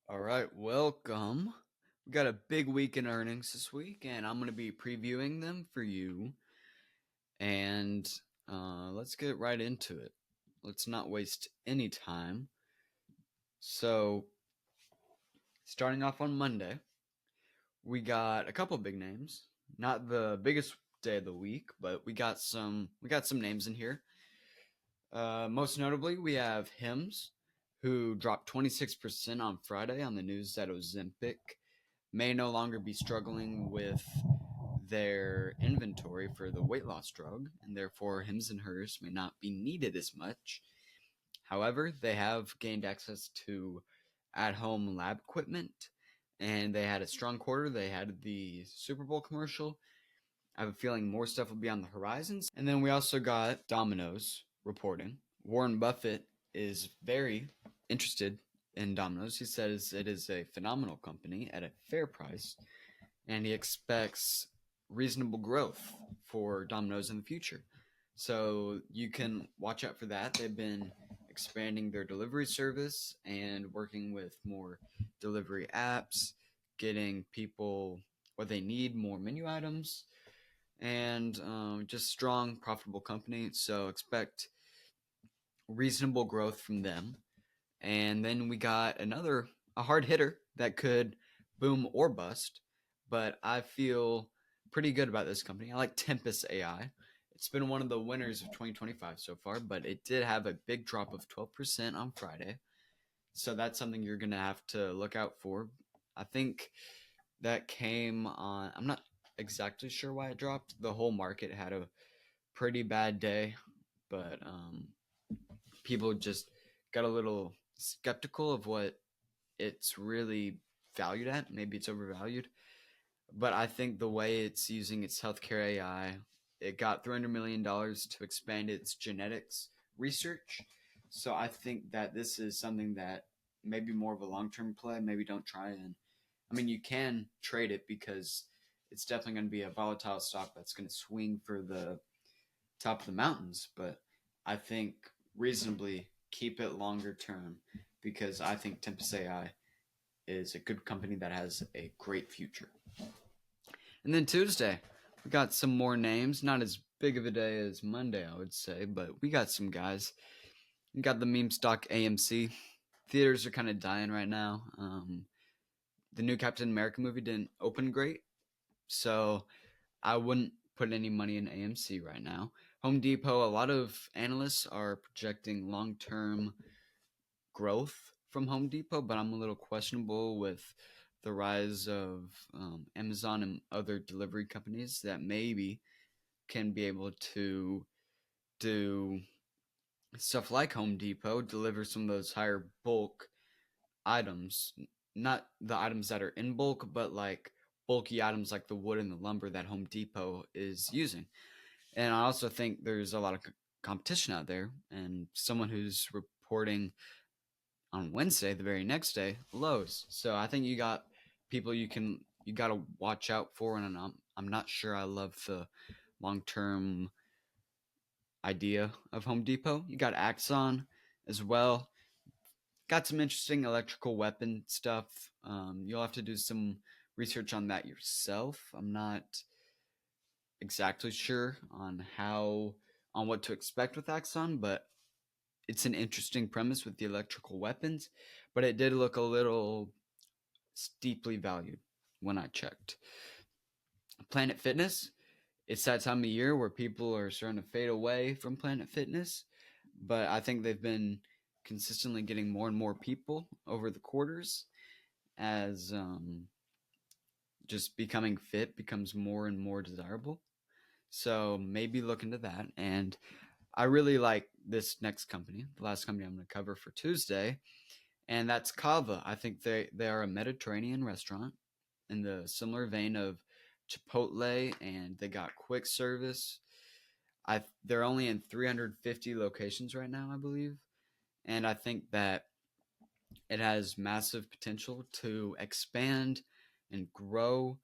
All right, welcome. We got a big week in earnings this week, and I'm going to be previewing them for you. And let's get right into it. Let's not waste any time. So, starting off on Monday, we got a couple big names. Not the biggest day of the week, but we got some names in here. Most notably, we have Hims, who dropped 26% on Friday on the news that Ozempic may no longer be struggling with their inventory for the weight loss drug, and therefore Hims and Hers may not be needed as much. However, they have gained access to at home lab equipment, and they had a strong quarter. They had the Super Bowl commercial. I have a feeling more stuff will be on the horizons. And then we also got Domino's reporting. Warren Buffett is very interested in Domino's. He says it is a phenomenal company at a fair price, and he expects reasonable growth for Domino's in the future. So you can watch out for that. They've been expanding their delivery service and working with more delivery apps, getting people what they need, more menu items, and just strong, profitable company. So expect reasonable growth from them. And then we got a hard hitter that could boom or bust, but I feel pretty good about this company. I like Tempest AI. It's been one of the winners of 2025 so far, but it did have a big drop of 12% on Friday. So that's something you're going to have to look out for. I think that came on, I'm not exactly sure why it dropped. The whole market had a pretty bad day, but people just got a little skeptical of what it's really valued at. Maybe it's overvalued, but I think the way it's using its healthcare AI, it got $300 million to expand its genetics research. So I think that this is something that maybe more of a long term play. Maybe don't try and, I mean, you can trade it because it's definitely going to be a volatile stock that's going to swing for the top of the mountains. But I think reasonably keep it longer term because I think Tempest AI is a good company that has a great future. And then Tuesday, we got some more names. Not as big of a day as Monday, I would say, but we got some guys. We got the meme stock AMC. Theaters are kind of dying right now. The new Captain America movie didn't open great, so I wouldn't put any money in AMC right now. Home Depot, a lot of analysts are projecting long term growth from Home Depot, but I'm a little questionable with the rise of Amazon and other delivery companies that maybe can be able to do stuff like Home Depot, deliver some of those higher bulk items, not the items that are in bulk, but like bulky items like the wood and the lumber that Home Depot is using. And I also think there's a lot of competition out there, and someone who's reporting on Wednesday, the very next day, Lowe's. So I think you got people you got to watch out for, and I'm not sure I love the long term idea of Home Depot. You got Axon as well. Got some interesting electrical weapon stuff. You'll have to do some research on that yourself. I'm not exactly sure on what to expect with Axon, but it's an interesting premise with the electrical weapons. But it did look a little steeply valued when I checked. Planet Fitness, it's that time of year where people are starting to fade away from Planet Fitness, but I think they've been consistently getting more and more people over the quarters as just becoming fit becomes more and more desirable. So maybe look into that. And I really like this next company, the last company I'm going to cover for Tuesday, and that's Kava. I think they are a Mediterranean restaurant in the similar vein of Chipotle, and they got quick service. They're only in 350 locations right now, I believe, and I think that it has massive potential to expand and grow.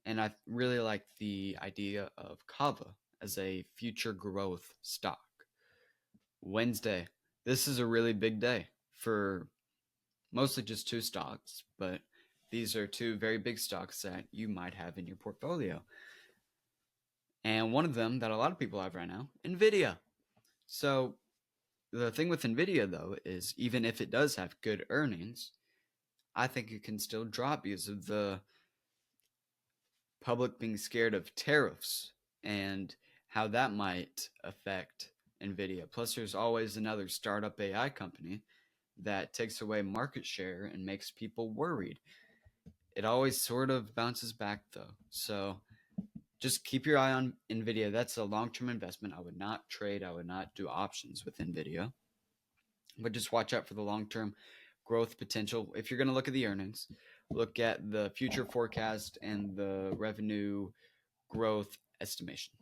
And I really like the idea of Kava as a future growth stock. Wednesday, this is a really big day for mostly just two stocks, but these are two very big stocks that you might have in your portfolio. And one of them that a lot of people have right now, Nvidia. So the thing with Nvidia though is even if it does have good earnings, I think it can still drop because of the public being scared of tariffs and how that might affect Nvidia. Plus, there's always another startup AI company that takes away market share and makes people worried. It always sort of bounces back though. So just keep your eye on Nvidia. That's a long-term investment. I would not trade, I would not do options with Nvidia. But just watch out for the long-term growth potential. If you're going to look at the earnings, look at the future forecast and the revenue growth estimation.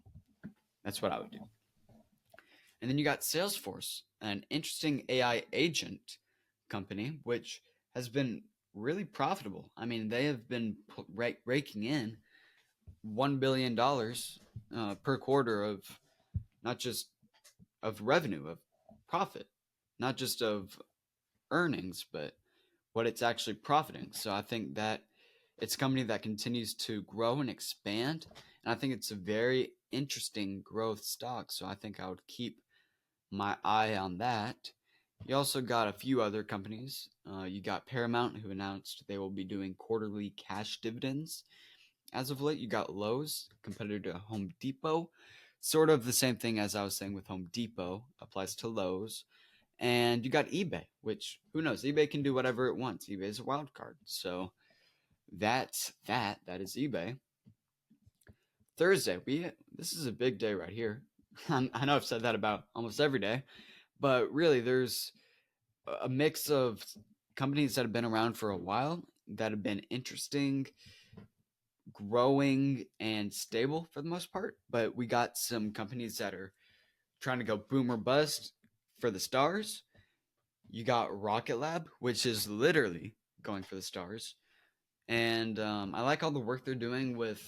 That's what I would do. And then you got Salesforce, an interesting AI agent company, which has been really profitable. I mean, they have been raking in $1 billion per quarter of not just of revenue, of profit, not just of earnings, but what it's actually profiting. So I think that it's a company that continues to grow and expand. And I think it's a very interesting growth stock. So I think I would keep my eye on that. You also got a few other companies. You got Paramount, who announced they will be doing quarterly cash dividends. As of late, you got Lowe's, competitor to Home Depot. Sort of the same thing as I was saying with Home Depot, applies to Lowe's. And you got eBay, which, who knows, eBay can do whatever it wants. eBay is a wild card. So that's that. That is eBay. Thursday, this is a big day right here. I know I've said that about almost every day, but really there's a mix of companies that have been around for a while that have been interesting, growing, and stable for the most part. But we got some companies that are trying to go boom or bust for the stars. You got Rocket Lab, which is literally going for the stars. And I like all the work they're doing with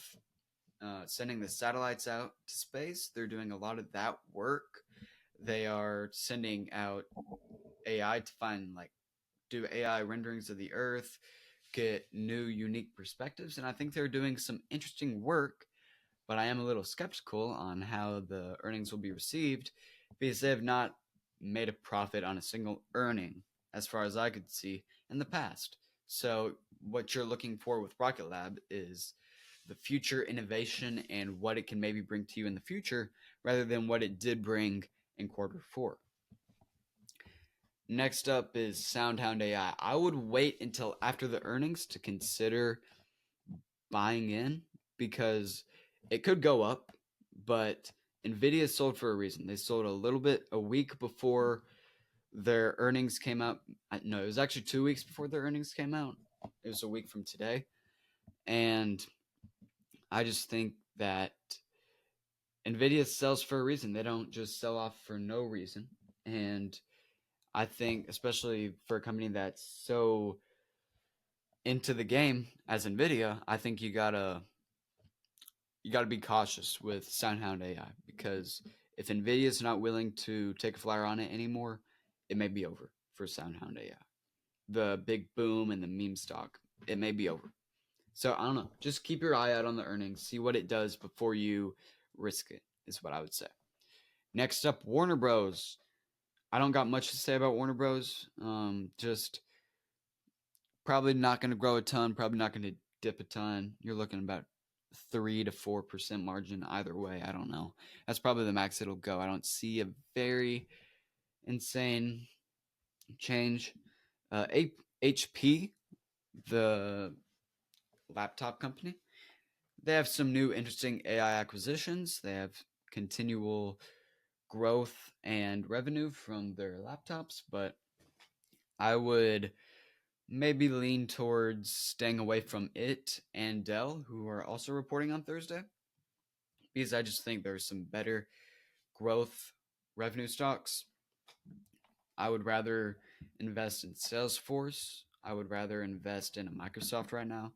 sending the satellites out to space. They're doing a lot of that work. They are sending out AI to find, like, do AI renderings of the Earth, get new, unique perspectives. And I think they're doing some interesting work, but I am a little skeptical on how the earnings will be received because they have not made a profit on a single earning, as far as I could see, in the past. So what you're looking for with Rocket Lab is the future innovation and what it can maybe bring to you in the future rather than what it did bring in quarter four. Next up is SoundHound AI. I would wait until after the earnings to consider buying in because it could go up, but Nvidia sold for a reason. They sold a little bit a week before their earnings came out. No, it was actually 2 weeks before their earnings came out. It was a week from today. And I just think that Nvidia sells for a reason. They don't just sell off for no reason. And I think, especially for a company that's so into the game as Nvidia, I think you gotta be cautious with SoundHound AI because if Nvidia is not willing to take a flyer on it anymore, it may be over for SoundHound AI. The big boom and the meme stock, it may be over. So I don't know. Just keep your eye out on the earnings, see what it does before you risk it, is what I would say. Next up, Warner Bros. I don't got much to say about Warner Bros. Just probably not going to grow a ton, probably not going to dip a ton. You're looking about 3 to 4% margin either way. I don't know. That's probably the max it'll go. I don't see a very insane change. HP, the laptop company, they have some new interesting AI acquisitions. They have continual growth and revenue from their laptops, but I would maybe lean towards staying away from it and Dell, who are also reporting on Thursday, because I just think there's some better growth revenue stocks. I would rather invest in Salesforce. I would rather invest in a Microsoft right now.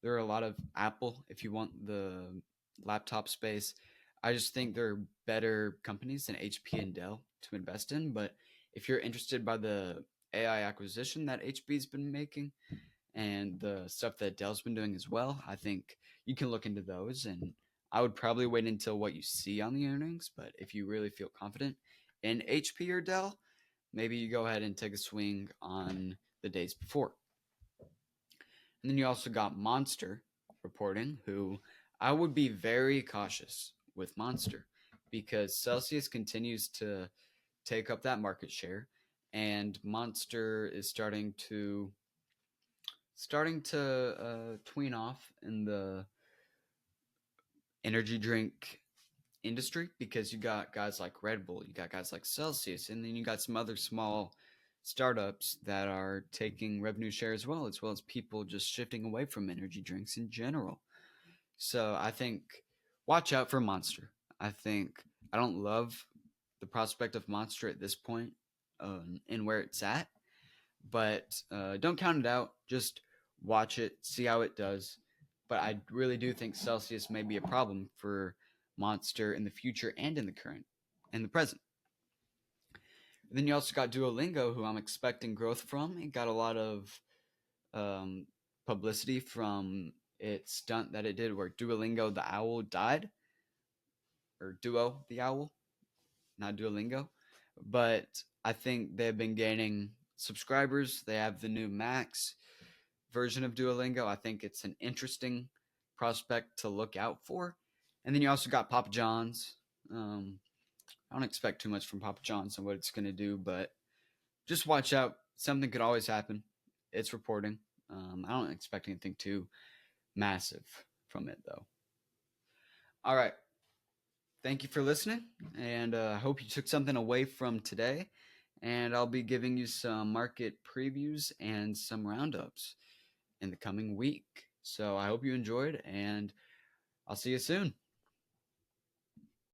There are a lot of Apple if you want the laptop space. I just think there are better companies than HP and Dell to invest in. But if you're interested by the AI acquisition that HP's been making and the stuff that Dell's been doing as well. I think you can look into those, and I would probably wait until what you see on the earnings. But if you really feel confident in HP or Dell, maybe you go ahead and take a swing on the days before. And then you also got Monster reporting, who I would be very cautious with Monster because Celsius continues to take up that market share, and Monster is starting to tween off in the energy drink industry because you got guys like Red Bull, you got guys like Celsius, and then you got some other small startups that are taking revenue share as well as people just shifting away from energy drinks in general. So I think watch out for Monster. I don't love the prospect of Monster at this point and where it's at, but don't count it out. Just watch it, see how it does. But I really do think Celsius may be a problem for Monster in the future and in the current and the present. And then you also got Duolingo, who I'm expecting growth from. It got a lot of publicity from its stunt that it did where Duolingo the owl died. Or Duo the owl, not Duolingo. But I think they've been gaining subscribers. They have the new Max version of Duolingo. I think it's an interesting prospect to look out for. And then you also got Papa John's. I don't expect too much from Papa John's and what it's going to do, but just watch out. Something could always happen. It's reporting. I don't expect anything too massive from it, though. All right. Thank you for listening, and I hope you took something away from today. And I'll be giving you some market previews and some roundups in the coming week. So I hope you enjoyed, and I'll see you soon.